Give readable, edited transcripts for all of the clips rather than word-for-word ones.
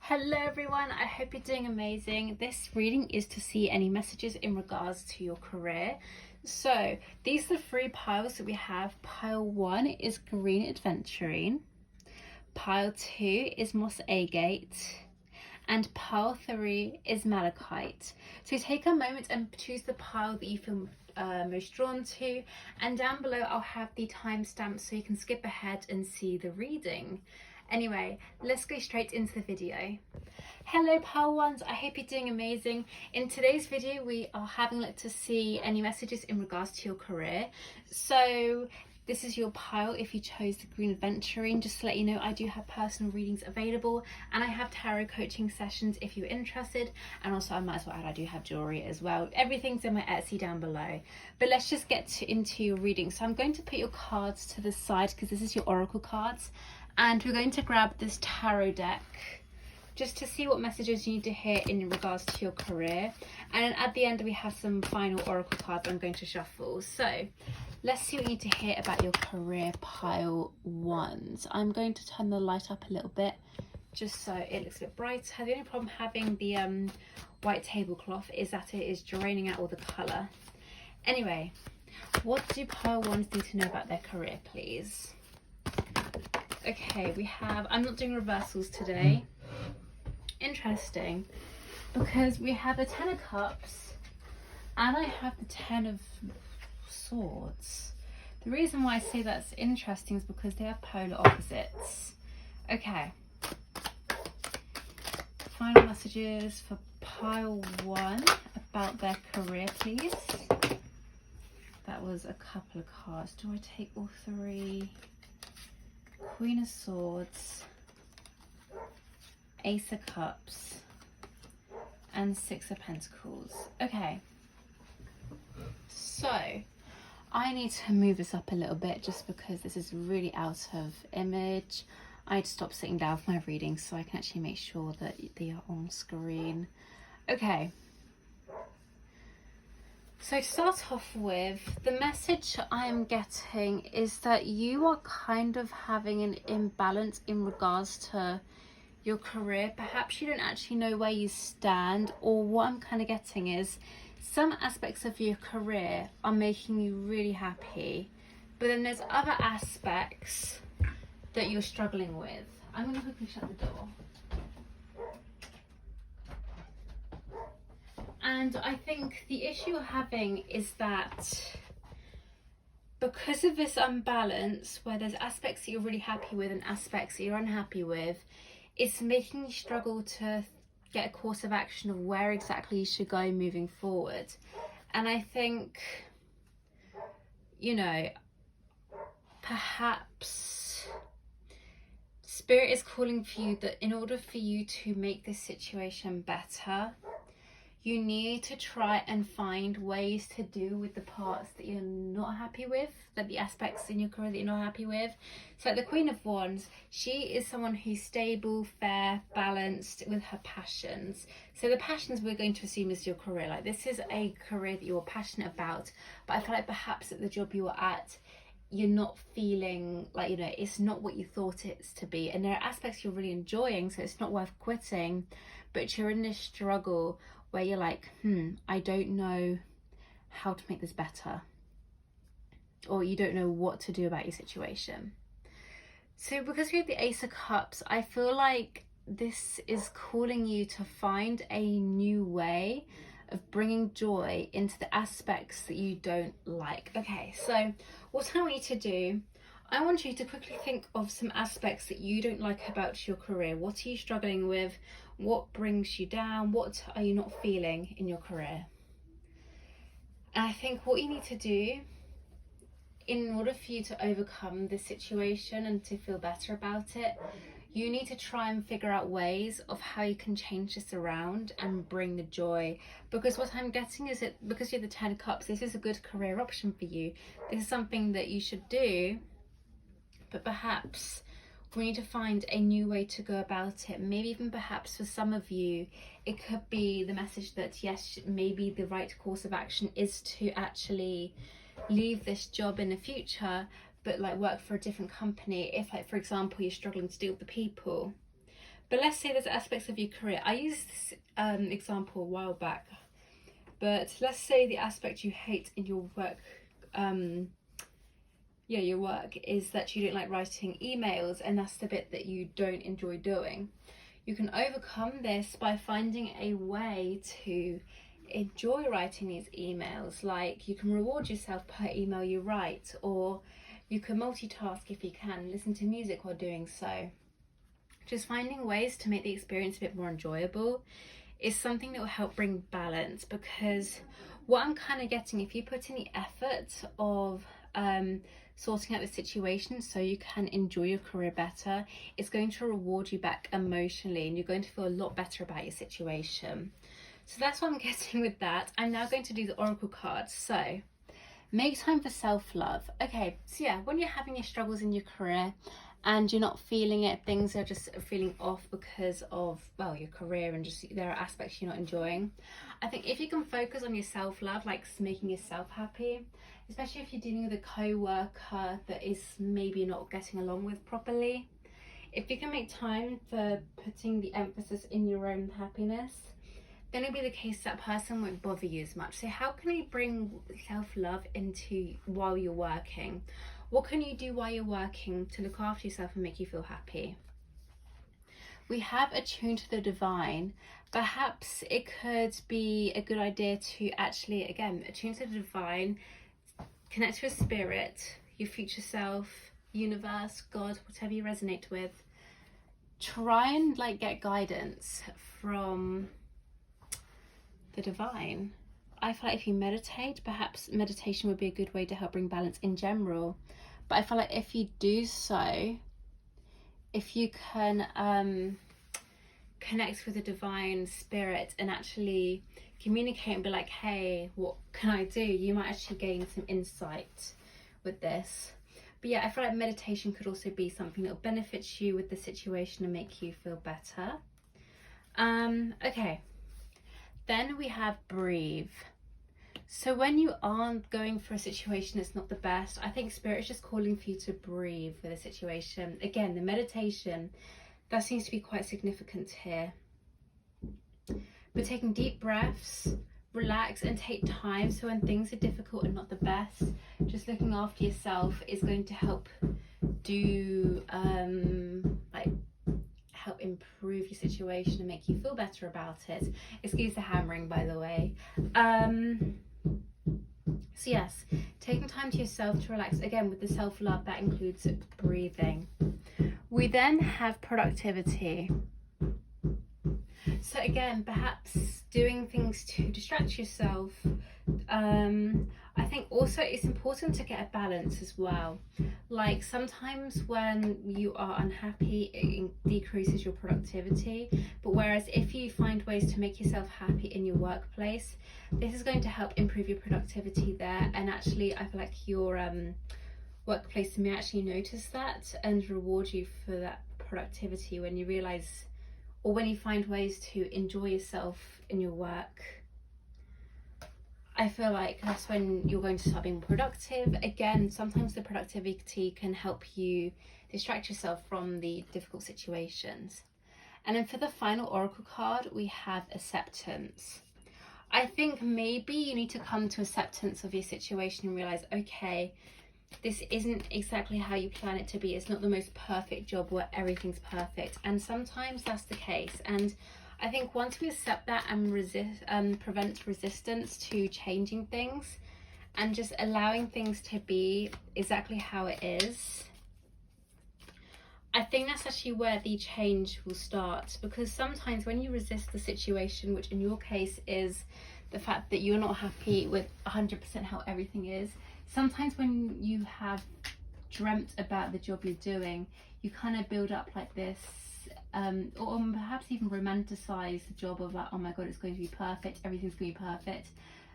Hello everyone, I hope you're doing amazing. This reading is to see any messages in regards to your career. So these are the three piles that we have. Pile 1 is Green Adventurine, pile 2 is Moss Agate, and pile 3 is Malachite. So take a moment and choose the pile that you feel most drawn to, and down below I'll have the timestamp so you can skip ahead and see the reading. Anyway, let's go straight into the video. Hello pile ones, I hope you're doing amazing. In today's video we are having a look to see any messages in regards to your career. So this is your pile if you chose the Green Adventurine. Just to let you know, I do have personal readings available and I have tarot coaching sessions if you're interested, and also I might as well add I do have jewellery as well. Everything's in my Etsy down below. But let's just get into your reading. So I'm going to put your cards to the side because this is your oracle cards, and we're going to grab this tarot deck just to see what messages you need to hear in regards to your career, and then at the end we have some final oracle cards I'm going to shuffle. So let's see what you need to hear about your career, pile 1. So I'm going to turn the light up a little bit just so it looks a bit brighter. The only problem having the white tablecloth is that it is draining out all the colour. Anyway, what do pile 1s need to know about their career, please? Okay, we have, I'm not doing reversals today. Interesting, because we have the 10 of Cups and I have the 10 of Swords. The reason why I say that's interesting is because they are polar opposites. Okay, final messages for pile 1 about their career, please. That was a couple of cards. Do I take all 3? Queen of Swords, Ace of Cups, and 6 of Pentacles. Okay, so I need to move this up a little bit just because this is really out of image. I had to stop sitting down for my reading so I can actually make sure that they are on screen. Okay. So to start off with, the message I'm getting is that you are kind of having an imbalance in regards to your career. Perhaps you don't actually know where you stand, or what I'm kind of getting is some aspects of your career are making you really happy, but then there's other aspects that you're struggling with. I'm going to quickly shut the door. And I think the issue you're having is that because of this unbalance, where there's aspects that you're really happy with and aspects that you're unhappy with, it's making you struggle to get a course of action of where exactly you should go moving forward. And I think, you know, perhaps Spirit is calling for you that in order for you to make this situation better, you need to try and find ways to deal with the parts that you're not happy with, like the aspects in your career that you're not happy with. So like the Queen of Wands, she is someone who's stable, fair, balanced with her passions. So the passions we're going to assume is your career. Like this is a career that you're passionate about, but I feel like perhaps at the job you are at, you're not feeling like, you know, it's not what you thought it's to be. And there are aspects you're really enjoying, so it's not worth quitting, but you're in this struggle where you're like, I don't know how to make this better, or you don't know what to do about your situation. So because we have the Ace of Cups, I feel like this is calling you to find a new way of bringing joy into the aspects that you don't like. Okay, so what I want you to do, I want you to quickly think of some aspects that you don't like about your career. What are you struggling with? What brings you down? What are you not feeling in your career? And I think what you need to do in order for you to overcome this situation and to feel better about it, you need to try and figure out ways of how you can change this around and bring the joy. Because what I'm getting is that because you have the 10 of Cups, this is a good career option for you. This is something that you should do, but perhaps we need to find a new way to go about it. Maybe even perhaps for some of you, it could be the message that yes, maybe the right course of action is to actually leave this job in the future, but like work for a different company if, like, for example, you're struggling to deal with the people. But let's say there's aspects of your career. I used this example a while back, but let's say the aspect you hate in your work, your work is that you don't like writing emails, and that's the bit that you don't enjoy doing. You can overcome this by finding a way to enjoy writing these emails. Like, you can reward yourself per email you write, or you can multitask if you can, listen to music while doing so. Just finding ways to make the experience a bit more enjoyable is something that will help bring balance, because what I'm kind of getting, if you put in the effort of sorting out the situation so you can enjoy your career better, it's going to reward you back emotionally, and you're going to feel a lot better about your situation. So that's what I'm getting with that. I'm now going to do the oracle cards. So make time for self-love. Okay, so yeah, when you're having your struggles in your career and you're not feeling it, things are just feeling off because of, well, your career, and just there are aspects you're not enjoying. I think if you can focus on your self-love, like making yourself happy, especially if you're dealing with a co-worker that is maybe not getting along with properly, if you can make time for putting the emphasis in your own happiness, then it'll be the case that person won't bother you as much. So how can you bring self-love into while you're working? What can you do while you're working to look after yourself and make you feel happy? We have attuned to the divine. Perhaps it could be a good idea to actually, again, attune to the divine, connect to a spirit, your future self, universe, God, whatever you resonate with. Try and like get guidance from the divine. I feel like if you meditate, perhaps meditation would be a good way to help bring balance in general. But I feel like if you do so, if you can connect with the divine spirit and actually communicate and be like, hey, what can I do? You might actually gain some insight with this. But yeah, I feel like meditation could also be something that will benefit you with the situation and make you feel better. Okay. Then we have breathe. So when you aren't going for a situation that's not the best, I think Spirit is just calling for you to breathe for the situation. Again, the meditation, that seems to be quite significant here. But taking deep breaths, relax and take time. So when things are difficult and not the best, just looking after yourself is going to help do, help improve your situation and make you feel better about it. Excuse the hammering, by the way. So yes, taking time to yourself to relax. Again, with the self-love, that includes breathing. We then have productivity. So again, perhaps doing things to distract yourself. I think also it's important to get a balance as well. Like sometimes when you are unhappy, it decreases your productivity. But whereas if you find ways to make yourself happy in your workplace, this is going to help improve your productivity there. And actually, I feel like your workplace may actually notice that and reward you for that productivity when you realize, or when you find ways to enjoy yourself in your work. I feel like that's when you're going to start being productive. Again, sometimes the productivity can help you distract yourself from the difficult situations. And then for the final oracle card, we have acceptance. I think maybe you need to come to acceptance of your situation and realize, okay, this isn't exactly how you plan it to be. It's not the most perfect job where everything's perfect. And sometimes that's the case. And I think once we accept that and prevent resistance to changing things and just allowing things to be exactly how it is, I think that's actually where the change will start. Because sometimes when you resist the situation, which in your case is the fact that you're not happy with 100% how everything is, sometimes when you have dreamt about the job you're doing, you kind of build up like this, or perhaps even romanticize the job of like, oh my god, it's going to be perfect, everything's going to be perfect.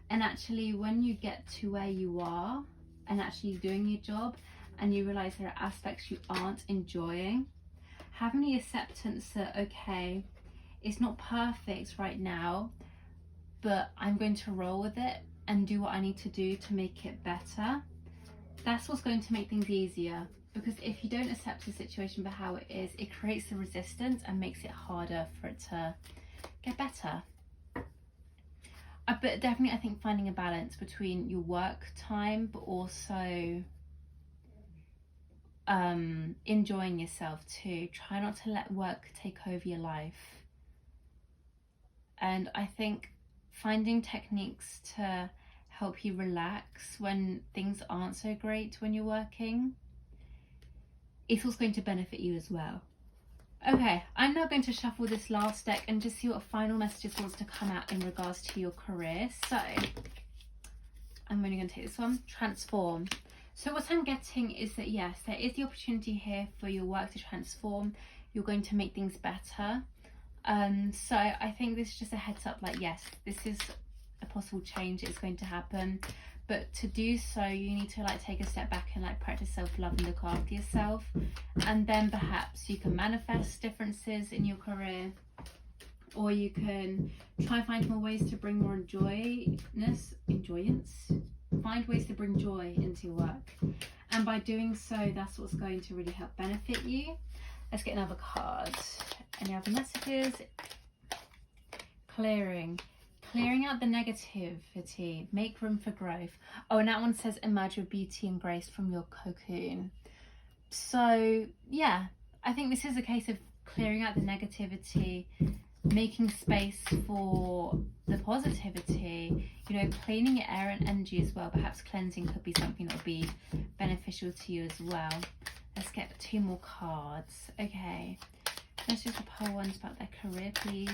And actually when you get to where you are and actually doing your job and you realize there are aspects you aren't enjoying, having the acceptance that, okay, it's not perfect right now, but I'm going to roll with it and do what I need to do to make it better. That's what's going to make things easier. Because if you don't accept the situation for how it is, it creates the resistance and makes it harder for it to get better. But definitely, I think finding a balance between your work time, but also enjoying yourself too. Try not to let work take over your life. And I think finding techniques to help you relax when things aren't so great when you're working, it's also going to benefit you as well. Okay, I'm now going to shuffle this last deck and just see what final messages wants to come out in regards to your career. So I'm only going to take this one, transform. So what I'm getting is that yes, there is the opportunity here for your work to transform. You're going to make things better. So I think this is just a heads up, like, yes, this is a possible change that's going to happen. But to do so, you need to like take a step back and like practice self-love and look after yourself. And then perhaps you can manifest differences in your career, or you can try and find more ways to bring more enjoyance. Find ways to bring joy into your work. And by doing so, that's what's going to really help benefit you. Let's get another card. Any other messages? Clearing out the negativity, make room for growth. Oh, and that one says emerge with beauty and grace from your cocoon. So yeah, I think this is a case of clearing out the negativity, making space for the positivity, you know, cleaning your air and energy as well. Perhaps cleansing could be something that will be beneficial to you as well. Let's get 2 more cards. Okay, let's just pull ones about their career, please.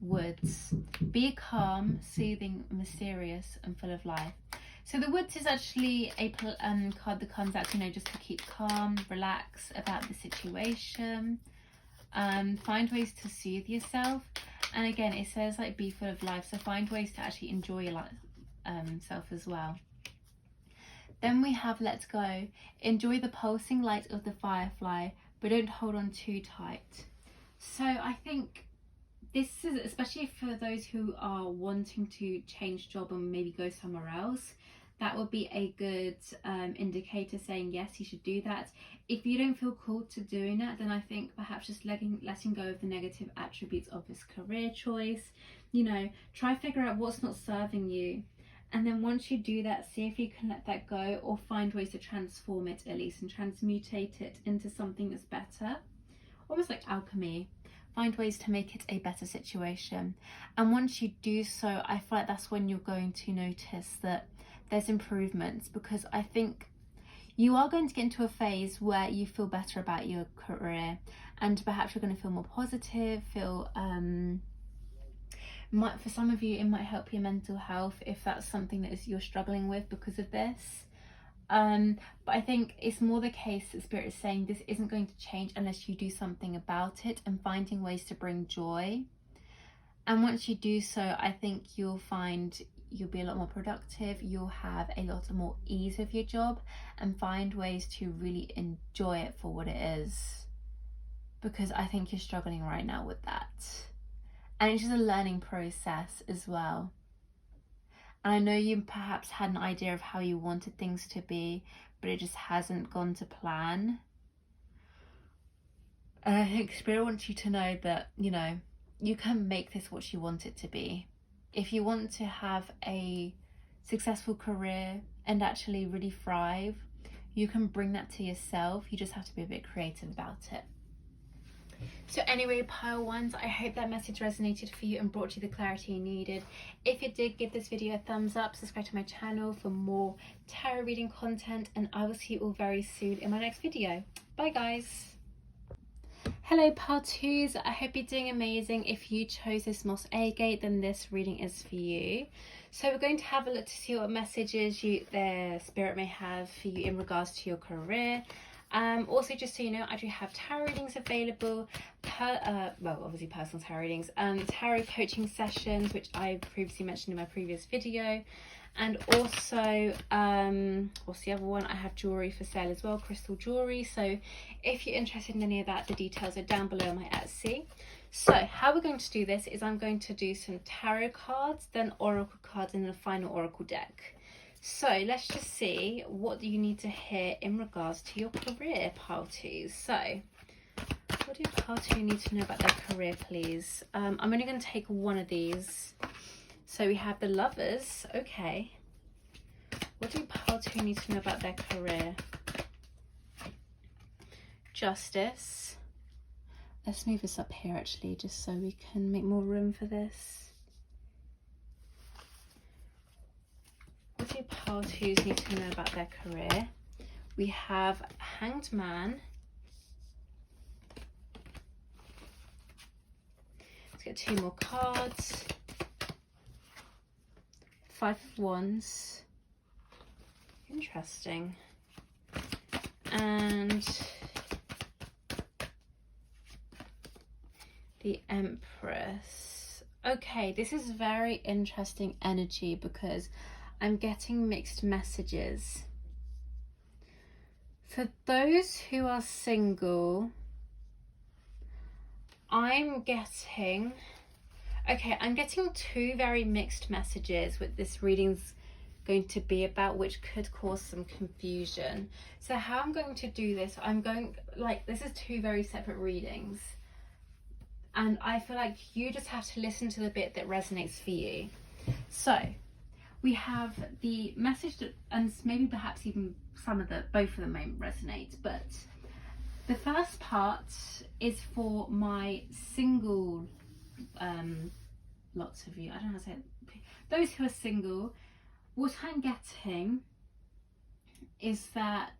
Woods. Be calm, soothing, mysterious, and full of life. So the Woods is actually a card that comes out, you know, just to keep calm, relax about the situation, find ways to soothe yourself. And again, it says like be full of life, so find ways to actually enjoy your life, self as well. Then we have let go. Enjoy the pulsing light of the firefly, but don't hold on too tight. So I think this is especially for those who are wanting to change job and maybe go somewhere else. That would be a good indicator saying yes, you should do that. If you don't feel called to doing that, then I think perhaps just letting go of the negative attributes of this career choice. You know, try figure out what's not serving you. And then once you do that, see if you can let that go, or find ways to transform it at least and transmutate it into something that's better. Almost like alchemy. Find ways to make it a better situation. And once you do so, I feel like that's when you're going to notice that there's improvements, because I think you are going to get into a phase where you feel better about your career, and perhaps you're going to feel more positive, feel for some of you it might help your mental health if that's something that you're struggling with because of this. But I think it's more the case that Spirit is saying this isn't going to change unless you do something about it, and finding ways to bring joy. And once you do so, I think you'll find you'll be a lot more productive, you'll have a lot more ease with your job, and find ways to really enjoy it for what it is, because I think you're struggling right now with that. And it's just a learning process as well. And I know you perhaps had an idea of how you wanted things to be, but it just hasn't gone to plan. And I think Spirit wants you to know that, you know, you can make this what you want it to be. If you want to have a successful career and actually really thrive, you can bring that to yourself. You just have to be a bit creative about it. So anyway, pile ones, I hope that message resonated for you and brought you the clarity you needed. If it did, give this video a thumbs up, subscribe to my channel for more tarot reading content, and I will see you all very soon in my next video. Bye guys. Hello pile twos, I hope you're doing amazing. If you chose this Moss Agate, then this reading is for you. So we're going to have a look to see what messages the Spirit may have for you in regards to your career. Also, just so you know, I do have tarot readings available, well, obviously personal tarot readings, tarot coaching sessions, which I previously mentioned in my previous video, and also, what's the other one? I have jewellery for sale as well, crystal jewellery. So if you're interested in any of that, the details are down below on my Etsy. So how we're going to do this is I'm going to do some tarot cards, then oracle cards, and then a final oracle deck. So let's just see what do you need to hear in regards to your career, pile twos. So what do pile two need to know about their career, please? I'm only going to take one of these. So we have the Lovers. Okay. What do pile two need to know about their career? Justice. Let's move this up here actually, just so we can make more room for this. What do pile twos need to know about their career? We have Hanged Man. Let's get 2 more cards. 5 of Wands. Interesting. And the Empress. Okay, this is very interesting energy because I'm getting mixed messages. For those who are single, I'm getting 2 very mixed messages with this reading's going to be about, which could cause some confusion. So how I'm going to do this, this is 2 very separate readings. And I feel like you just have to listen to the bit that resonates for you. So we have the message that, and maybe perhaps even both of them may resonate, but the first part is for my single, lots of you, I don't know how to say it, those who are single. What I'm getting is that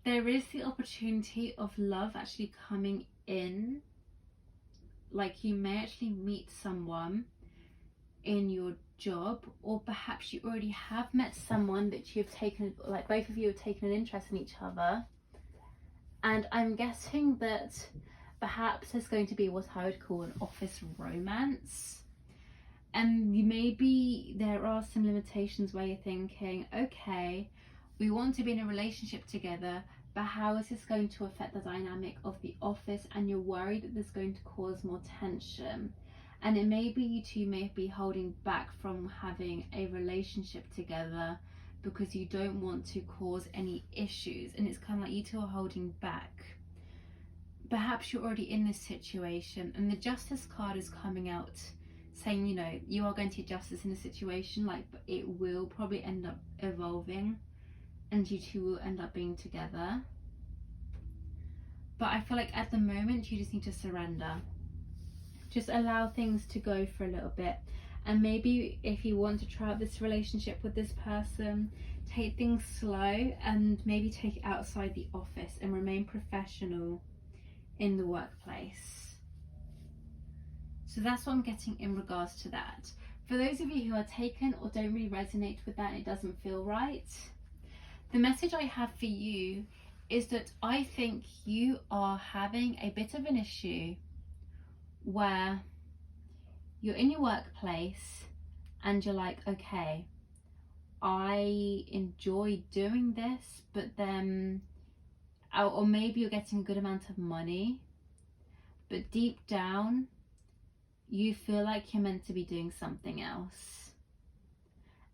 there is the opportunity of love actually coming in. Like you may actually meet someone in your job, or perhaps you already have met someone that you've taken, like both of you have taken an interest in each other. And I'm guessing that perhaps there's going to be what I would call an office romance. And maybe there are some limitations where you're thinking, okay, we want to be in a relationship together, but how is this going to affect the dynamic of the office? And you're worried that this is going to cause more tension. And it may be you two may be holding back from having a relationship together because you don't want to cause any issues. And it's kind of like you two are holding back. Perhaps you're already in this situation, and the Justice card is coming out saying, you know, you are going to get justice in a situation, but it will probably end up evolving and you two will end up being together. But I feel like at the moment you just need to surrender. Just allow things to go for a little bit. And maybe if you want to try out this relationship with this person, take things slow and maybe take it outside the office and remain professional in the workplace. So that's what I'm getting in regards to that. For those of you who are taken or don't really resonate with that, it doesn't feel right, the message I have for you is that I think you are having a bit of an issue where you're in your workplace and you're like, okay, I enjoy doing this, but then, or maybe you're getting a good amount of money, but deep down, you feel like you're meant to be doing something else.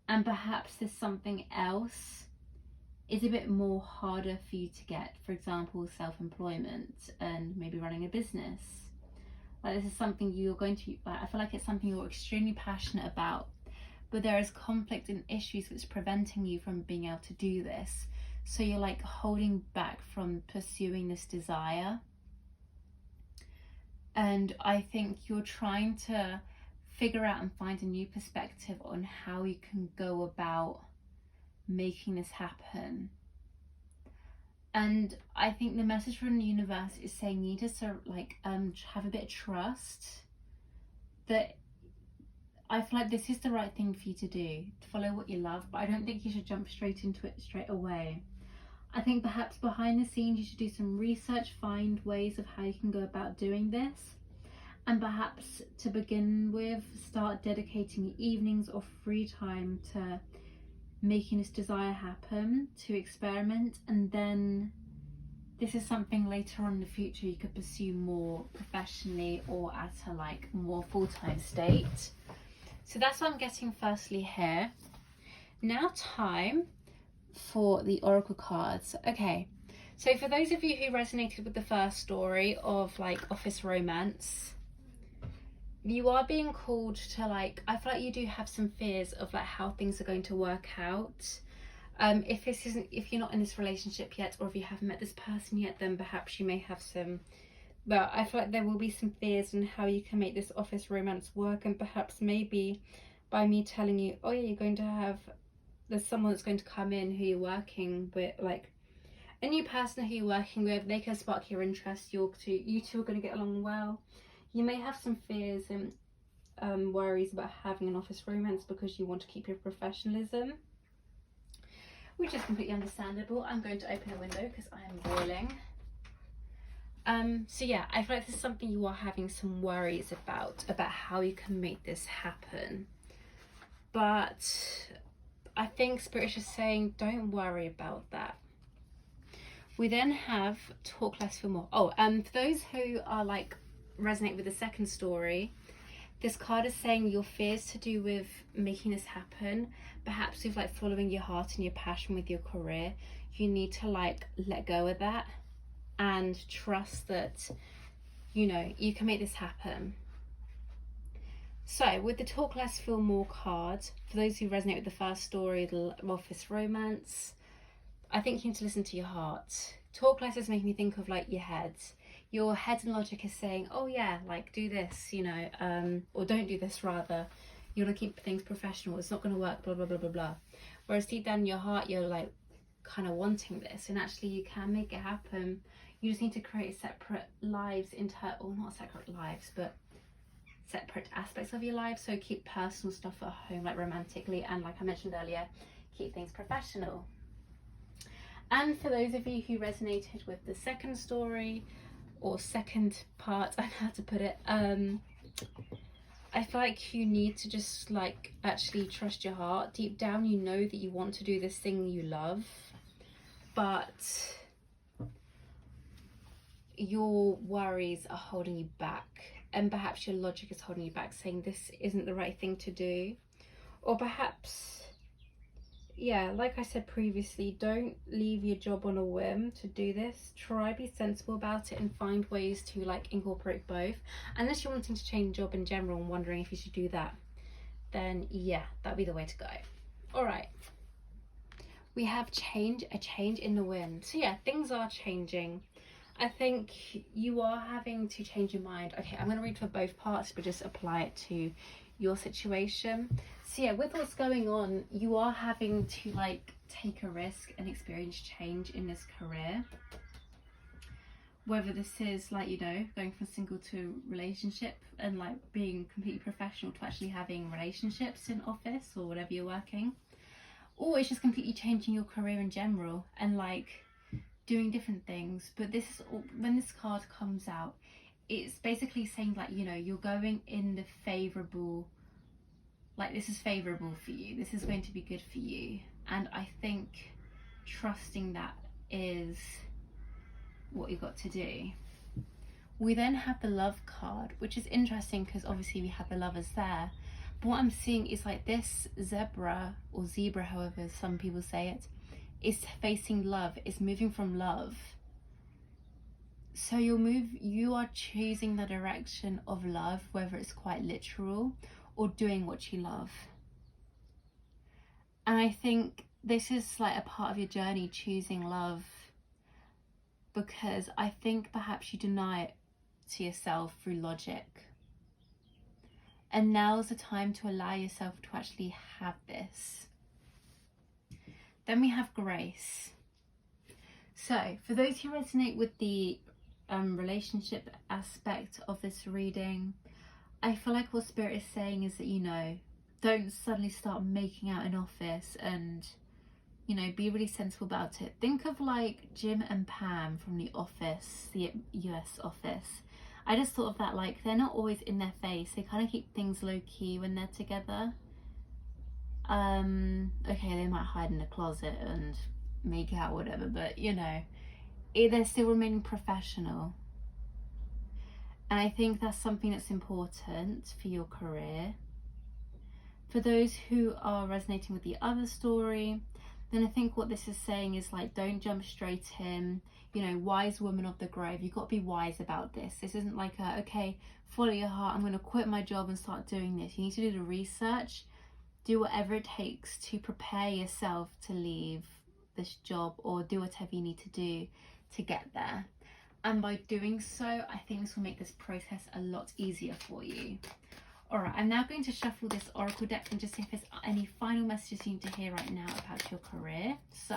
And perhaps this something else is a bit more harder for you to get. For example, self-employment and maybe running a business. Like this is something you're going to, I feel like it's something you're extremely passionate about, but there is conflict and issues that's preventing you from being able to do this. So you're like holding back from pursuing this desire. And I think you're trying to figure out and find a new perspective on how you can go about making this happen. And I think the message from the universe is saying you need to have a bit of trust that I feel like this is the right thing for you to do, to follow what you love, but I don't think you should jump straight into it straight away. I think perhaps behind the scenes you should do some research, find ways of how you can go about doing this, and perhaps to begin with start dedicating evenings or free time to making this desire happen, to experiment, and then this is something later on in the future you could pursue more professionally or at a more full-time state. So that's what I'm getting firstly here. Now time for the oracle cards. Okay, so for those of you who resonated with the first story of like office romance, you are being called to like, I feel like you do have some fears of like how things are going to work out. If you're not in this relationship yet, or if you haven't met this person yet, then perhaps you may have some, but I feel like there will be some fears on how you can make this office romance work. And perhaps maybe by me telling you, oh yeah, you're going to have, there's someone that's going to come in who you're working with, like a new person who you're working with, they can spark your interest. You two are going to get along well. You may have some fears and worries about having an office romance because you want to keep your professionalism, which is completely understandable. I'm going to open a window because I am boiling. So yeah, I feel like this is something you are having some worries about how you can make this happen. But I think Spirit is just saying, don't worry about that. We then have talk less, feel more. Oh, for those who are like resonate with the second story, this card is saying your fears to do with making this happen, perhaps with like following your heart and your passion with your career, you need to like let go of that and trust that, you know, you can make this happen. So with the talk less, feel more card, for those who resonate with the first story, the office romance, I think you need to listen to your heart. Talk less is making me think of like your head. Your head and logic is saying, oh yeah, like do this, you know, or don't do this rather. You want to keep things professional. It's not going to work, blah, blah, blah, blah, blah. Whereas deep down in your heart, you're like kind of wanting this, and actually you can make it happen. You just need to create separate lives or not separate lives, but separate aspects of your life. So keep personal stuff at home, like romantically, and like I mentioned earlier, keep things professional. And for those of you who resonated with the second story, or second part, I don't know how to put it, I feel like you need to just like actually trust your heart. Deep down you know that you want to do this thing you love, but your worries are holding you back, and perhaps your logic is holding you back, saying this isn't the right thing to do. Or perhaps, yeah, like I said previously, don't leave your job on a whim to do this. Try be sensible about it and find ways to like incorporate both. Unless you're wanting to change job in general and wondering if you should do that, then yeah, that'd be the way to go. All right, we have a change in the wind. So yeah, things are changing. I think you are having to change your mind. Okay, I'm going to read for both parts, but just apply it to your situation. So yeah, with what's going on, you are having to like take a risk and experience change in this career. Whether this is like, you know, going from single to relationship and like being completely professional to actually having relationships in office or whatever you're working, or it's just completely changing your career in general and like doing different things. But this is all, when this card comes out, it's basically saying like, you know, you're going in the favorable, like this is favorable for you, this is going to be good for you. And I think trusting that is what you got to do. We then have the love card, which is interesting because obviously we have the lovers there, but what I'm seeing is like this zebra, or zebra however some people say it, is facing love, is moving from love. So you are choosing the direction of love, whether it's quite literal or doing what you love. And I think this is like a part of your journey, choosing love, because I think perhaps you deny it to yourself through logic. And now's the time to allow yourself to actually have this. Then we have grace. So for those who resonate with the relationship aspect of this reading, I feel like what Spirit is saying is that, you know, don't suddenly start making out in office, and, you know, be really sensible about it. Think of like Jim and Pam from The Office, the US Office. I just thought of that, like they're not always in their face, they kind of keep things low-key when they're together. Okay, they might hide in the closet and make out, whatever, but you know, they're still remaining professional. And I think that's something that's important for your career. For those who are resonating with the other story, then I think what this is saying is like, don't jump straight in. You know, wise woman of the grove, you've got to be wise about this. This isn't like a, okay, follow your heart, I'm going to quit my job and start doing this. You need to do the research, do whatever it takes to prepare yourself to leave this job, or do whatever you need to do to get there. And by doing so, I think this will make this process a lot easier for you. All right, I'm now going to shuffle this oracle deck and just see if there's any final messages you need to hear right now about your career. So,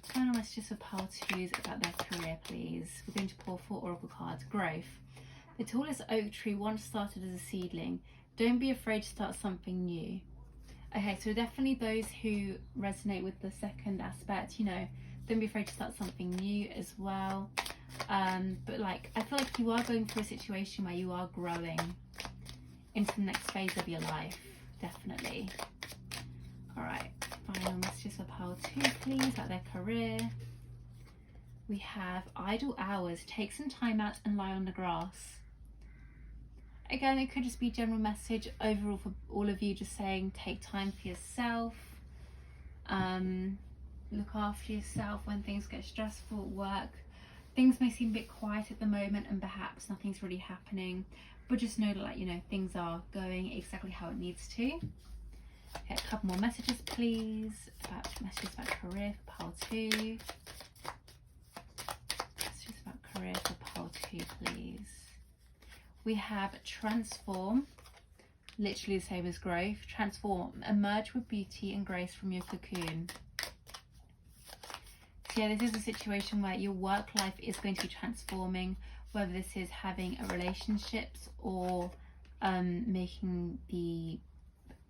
final messages for pile twos about their career, please. We're going to pull 4 oracle cards. Growth. The tallest oak tree once started as a seedling. Don't be afraid to start something new. Okay, so definitely those who resonate with the second aspect, you know, don't be afraid to start something new as well. But like, I feel like you are going through a situation where you are growing into the next phase of your life, definitely. All right, final messages for pile 2, please, about their career. We have idle hours. Take some time out and lie on the grass. Again, it could just be a general message overall for all of you, just saying take time for yourself. Look after yourself when things get stressful at work. Things may seem a bit quiet at the moment and perhaps nothing's really happening, but just know that, like, you know, things are going exactly how it needs to. Okay, a couple more messages, please. Messages about career for pile 2. Messages about career for pile 2, please. We have transform, literally the same as growth. Transform, emerge with beauty and grace from your cocoon. So yeah, this is a situation where your work life is going to be transforming, whether this is having a relationships or making the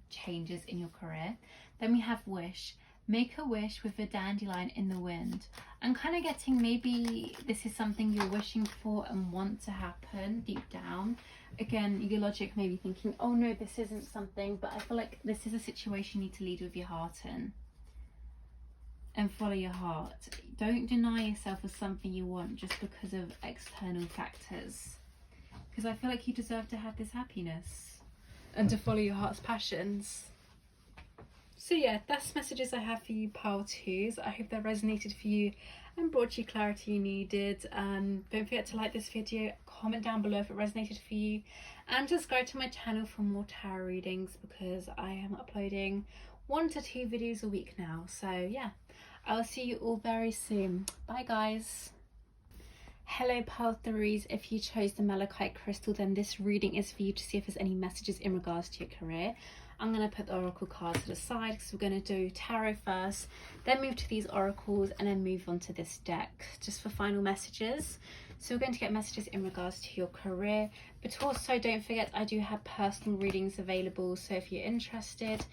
changes in your career. Then we have wish. Make a wish with a dandelion in the wind. I'm kind of getting maybe this is something you're wishing for and want to happen deep down. Again, your logic may be thinking, oh no, this isn't something, but I feel like this is a situation you need to lead with your heart in. And follow your heart. Don't deny yourself of something you want just because of external factors. Because I feel like you deserve to have this happiness and to follow your heart's passions. So yeah, that's messages I have for you, pile 2s. I hope that resonated for you and brought you clarity you needed. Don't forget to like this video, comment down below if it resonated for you, and subscribe to my channel for more tarot readings, because I am uploading 1 to 2 videos a week now. So yeah, I'll see you all very soon. Bye guys. Hello pile 3s, if you chose the Malachite crystal, then this reading is for you to see if there's any messages in regards to your career. I'm going to put the oracle cards to the side because we're going to do tarot first, then move to these oracles, and then move on to this deck just for final messages. So we're going to get messages in regards to your career, but also don't forget I do have personal readings available, so if you're interested,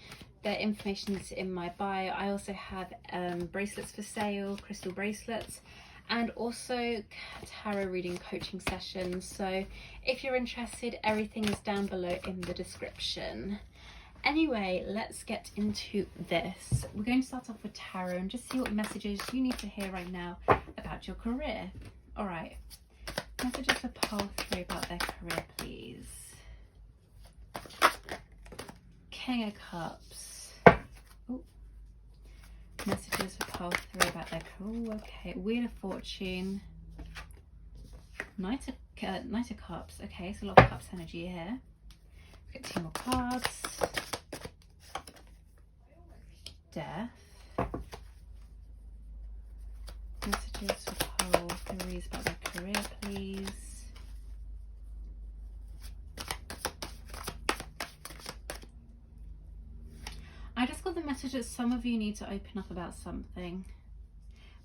the information is in my bio. I also have bracelets for sale, crystal bracelets, and also tarot reading coaching sessions. So if you're interested, everything is down below in the description. Anyway, let's get into this. We're going to start off with tarot and just see what messages you need to hear right now about your career. All right, messages for pile 3 about their career, please. King of Cups. Ooh. Messages for pile 3 about their career. Ooh, okay, Wheel of Fortune. Knight of Cups. Okay, so a lot of Cups energy here. Get 2 more cards. Death. Messages for pile 3s about their career, please. I just got the message that some of you need to open up about something.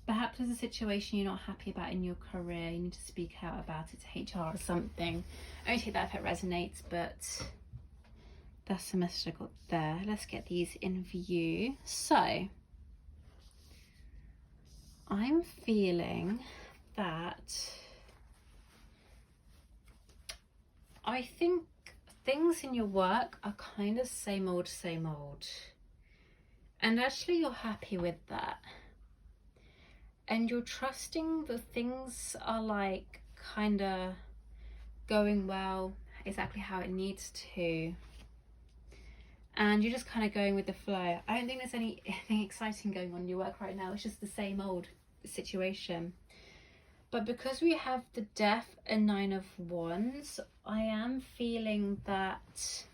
Perhaps there's a situation you're not happy about in your career. You need to speak out about it to HR or something. I only take that if it resonates, but that's the message I got there. Let's get these in view. So, I'm feeling that I think things in your work are kind of same old, same old. And actually you're happy with that. And you're trusting that things are like kind of going well, exactly how it needs to. and you're just kind of going with the flow. I don't think there's anything exciting going on in your work right now. It's just the same old situation. But because we have the Death and 9 of Wands, I am feeling that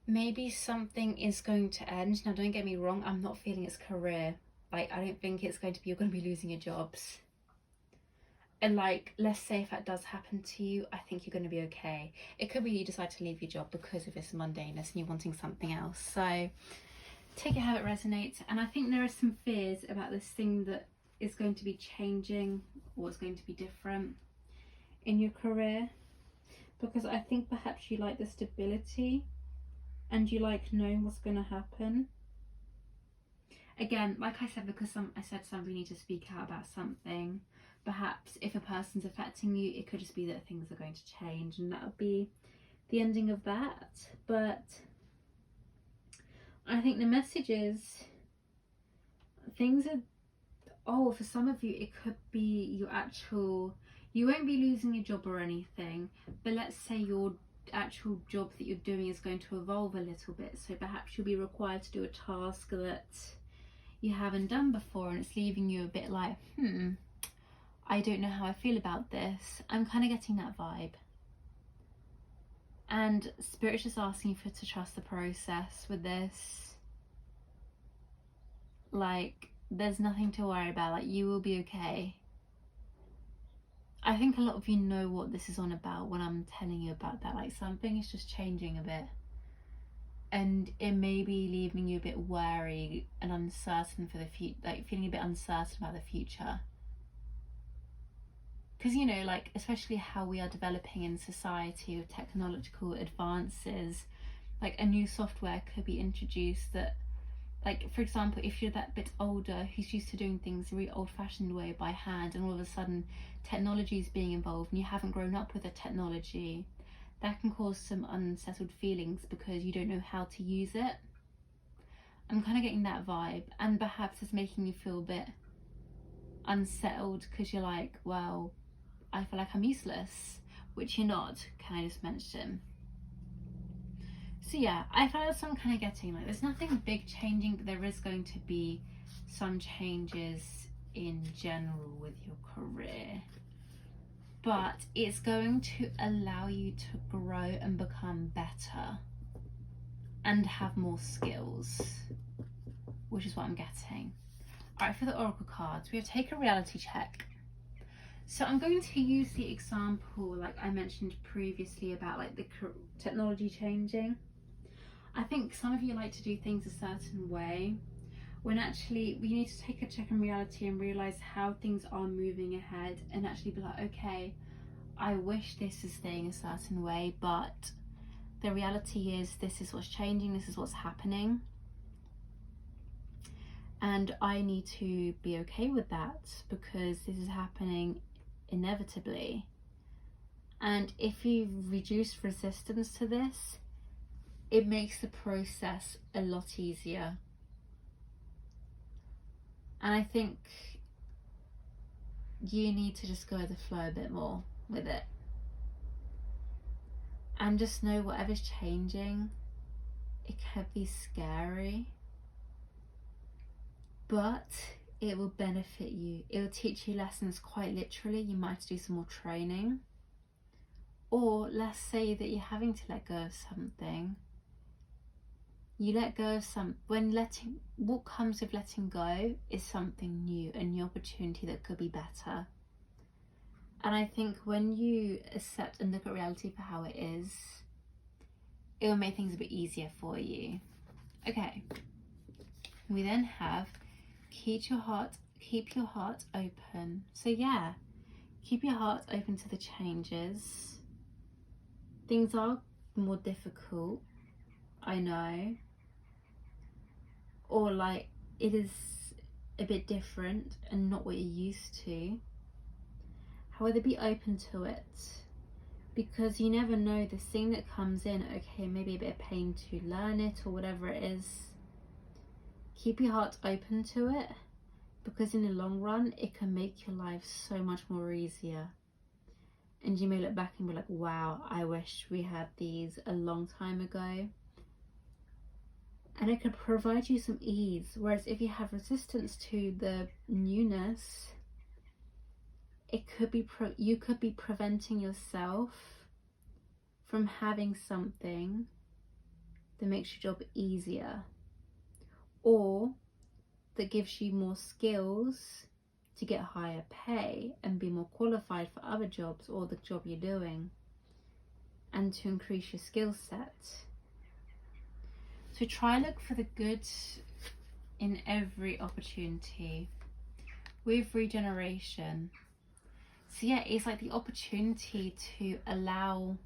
maybe something is going to end. Now, don't get me wrong, I'm not feeling it's career. Like, I don't think it's going to be, you're going to be losing your jobs. And like, let's say if that does happen to you, I think you're going to be okay. It could be you decide to leave your job because of this mundaneness and you're wanting something else. So take it how it resonates. And I think there are some fears about this thing that is going to be changing or is going to be different in your career, because I think perhaps you like the stability and you like knowing what's going to happen. Again, like I said, because I said somebody need to speak out about something. Perhaps if a person's affecting you, it could just be that things are going to change, and that'll be the ending of that. But I think the message is things are, for some of you, it could be you won't be losing your job or anything, but let's say your actual job that you're doing is going to evolve a little bit. So perhaps you'll be required to do a task that you haven't done before, and it's leaving you a bit like, I don't know how I feel about this. I'm kind of getting that vibe. And Spirit's just asking you to trust the process with this. Like, there's nothing to worry about. Like, you will be okay. I think a lot of you know what this is on about when I'm telling you about that. Like, something is just changing a bit. And it may be leaving you a bit wary and uncertain for the future. Like, feeling a bit uncertain about the future. Because, you know, like, especially how we are developing in society with technological advances, like a new software could be introduced that, like, for example, if you're that bit older who's used to doing things a really old-fashioned way by hand, and all of a sudden technology is being involved and you haven't grown up with the technology, that can cause some unsettled feelings because you don't know how to use it. I'm kind of getting that vibe, and perhaps it's making you feel a bit unsettled because you're like, well, I feel like I'm useless, which you're not, can I just mention. So yeah, I feel that's what I'm kind of getting. Like, there's nothing big changing, but there is going to be some changes in general with your career. But it's going to allow you to grow and become better and have more skills, which is what I'm getting. All right, for the Oracle cards, we have take a reality check. So I'm going to use the example like I mentioned previously about like the technology changing. I think some of you like to do things a certain way, when actually we need to take a check on reality and realize how things are moving ahead, and actually be like, okay, I wish this is staying a certain way, but the reality is this is what's changing, this is what's happening, and I need to be okay with that because this is happening inevitably. And if you reduce resistance to this, it makes the process a lot easier. And I think you need to just go with the flow a bit more with it, and just know whatever's changing, it can be scary, but it will benefit you. It will teach you lessons quite literally. You might have to do some more training, or let's say that you're having to let go of something. You let go of what comes with letting go is something new, a new opportunity that could be better. And I think when you accept and look at reality for how it is, it will make things a bit easier for you. Okay, we then have keep your heart open. So yeah, keep your heart open to the changes. Things are more difficult, I know, or like it is a bit different and not what you're used to. However, be open to it, because you never know, this thing that comes in, okay, maybe a bit of pain to learn it or whatever it is. Keep your heart open to it, because in the long run it can make your life so much more easier. And you may look back and be like, wow, I wish we had these a long time ago. and it can provide you some ease. Whereas if you have resistance to the newness, it could be you could be preventing yourself from having something that makes your job easier, or that gives you more skills to get higher pay and be more qualified for other jobs or the job you're doing, and to increase your skill set. So try look for the good in every opportunity with regeneration. So yeah, it's like the opportunity to allow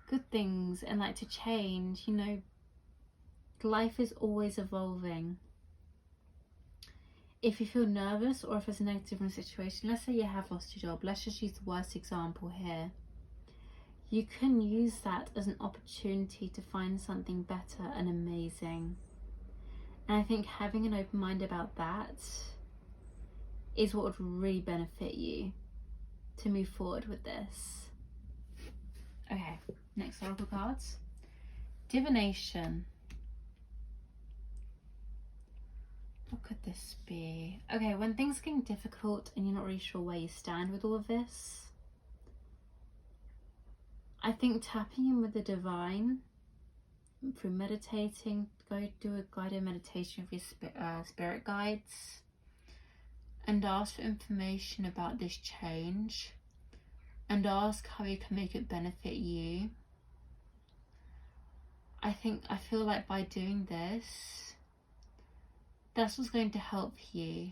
good things and like to change. You know, life is always evolving. If you feel nervous or if it's a negative situation, let's say you have lost your job, let's just use the worst example here. You can use that as an opportunity to find something better and amazing. And I think having an open mind about that is what would really benefit you to move forward with this. Okay, next oracle cards. Divination. What could this be? Okay, when things are getting difficult and you're not really sure where you stand with all of this, I think tapping in with the divine through meditating, go do a guided meditation with your spirit guides and ask for information about this change and ask how you can make it benefit you. I feel like by doing this, that's what's going to help you,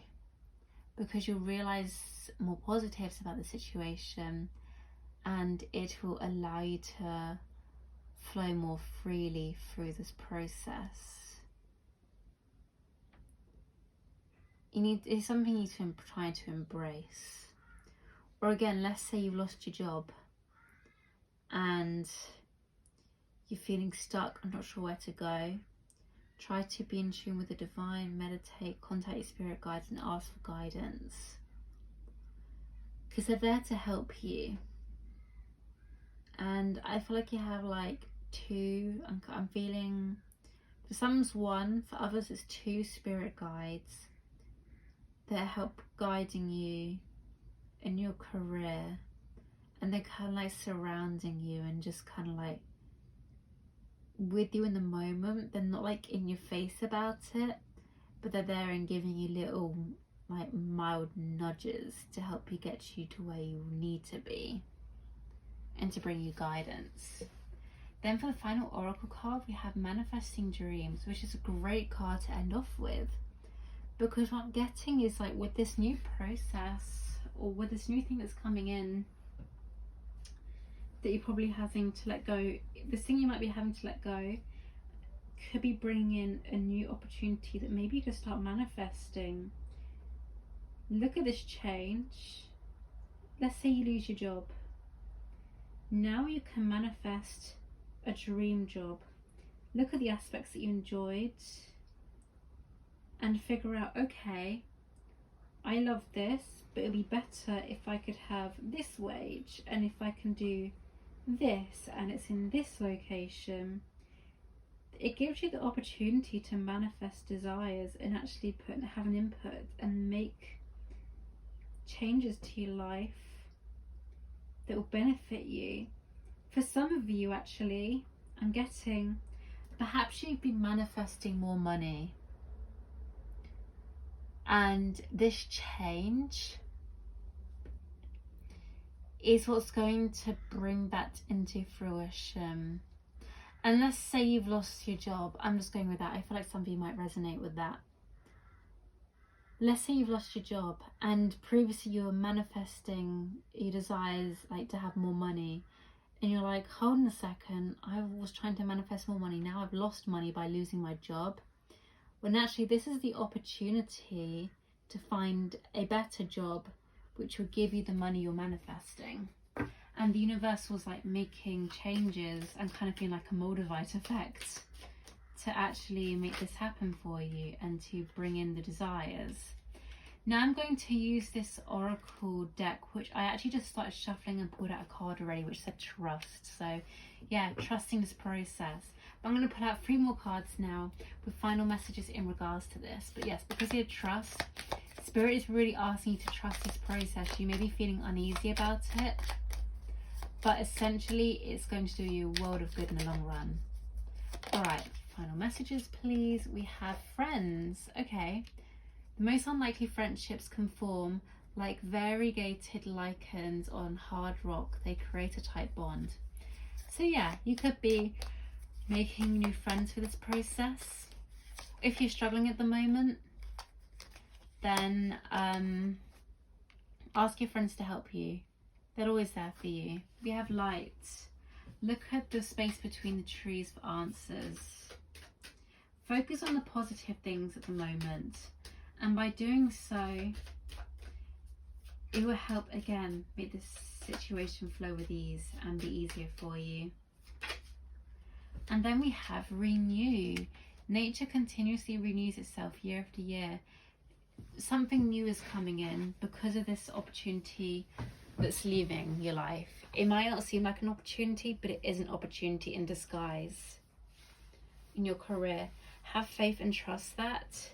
because you'll realize more positives about the situation and it will allow you to flow more freely through this process. It's something you need to try to embrace. Or again, let's say you've lost your job and you're feeling stuck and not sure where to go. Try to be in tune with the divine, meditate, contact your spirit guides and ask for guidance, because they're there to help you. And I feel like you have like two, I'm feeling, for some it's one, for others it's two spirit guides that help guiding you in your career, and they're kind of like surrounding you and just kind of like with you in the moment. They're not like in your face about it, but they're there and giving you little like mild nudges to help you get you to where you need to be and to bring you guidance. Then for the final oracle card, we have Manifesting Dreams, which is a great card to end off with, because what I'm getting is like with this new process or with this new thing that's coming in that you're probably having to let go, this thing you might be having to let go could be bringing in a new opportunity that maybe you can start manifesting. Look at this change. Let's say you lose your job. Now you can manifest a dream job. Look at the aspects that you enjoyed and figure out, okay, I love this, but it'd be better if I could have this wage, and if I can do this and it's in this location. It gives you the opportunity to manifest desires and actually have an input and make changes to your life that will benefit you. For some of you, actually, I'm getting, perhaps you've been manifesting more money, and this change is what's going to bring that into fruition. And let's say you've lost your job. I'm just going with that. I feel like some of you might resonate with that. Let's say you've lost your job and previously you were manifesting your desires, like to have more money, and you're like, hold on a second, I was trying to manifest more money, now I've lost money by losing my job. When actually this is the opportunity to find a better job which will give you the money you're manifesting. And the universe was like making changes and kind of being like a Moldavite effect to actually make this happen for you and to bring in the desires. Now I'm going to use this oracle deck, which I actually just started shuffling and pulled out a card already, which said trust. So yeah, trusting this process. But I'm going to pull out 3 more cards now with final messages in regards to this. But yes, because you trust, Spirit is really asking you to trust this process. You may be feeling uneasy about it, but essentially it's going to do you a world of good in the long run. All right, final messages, please. We have friends. Okay. The most unlikely friendships can form like variegated lichens on hard rock. They create a tight bond. So yeah, you could be making new friends for this process. If you're struggling at the moment, then ask your friends to help you. They're always there for you. We have light. Look at the space between the trees for answers. Focus on the positive things at the moment. And by doing so, it will help again make this situation flow with ease and be easier for you. And then we have renew. Nature continuously renews itself year after year. Something new is coming in because of this opportunity that's leaving your life. It might not seem like an opportunity, but it is an opportunity in disguise in your career. Have faith and trust that.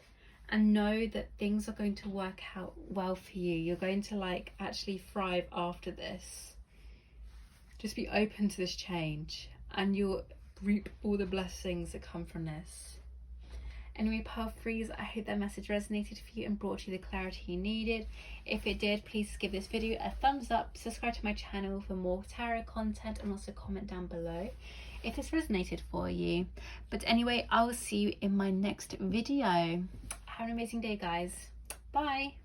And know that things are going to work out well for you. You're going to like actually thrive after this. Just be open to this change and you'll reap all the blessings that come from this. Anyway, Pile Threes, I hope that message resonated for you and brought you the clarity you needed. If it did, please give this video a thumbs up, subscribe to my channel for more tarot content, and also comment down below if this resonated for you. But anyway, I will see you in my next video. Have an amazing day, guys. Bye.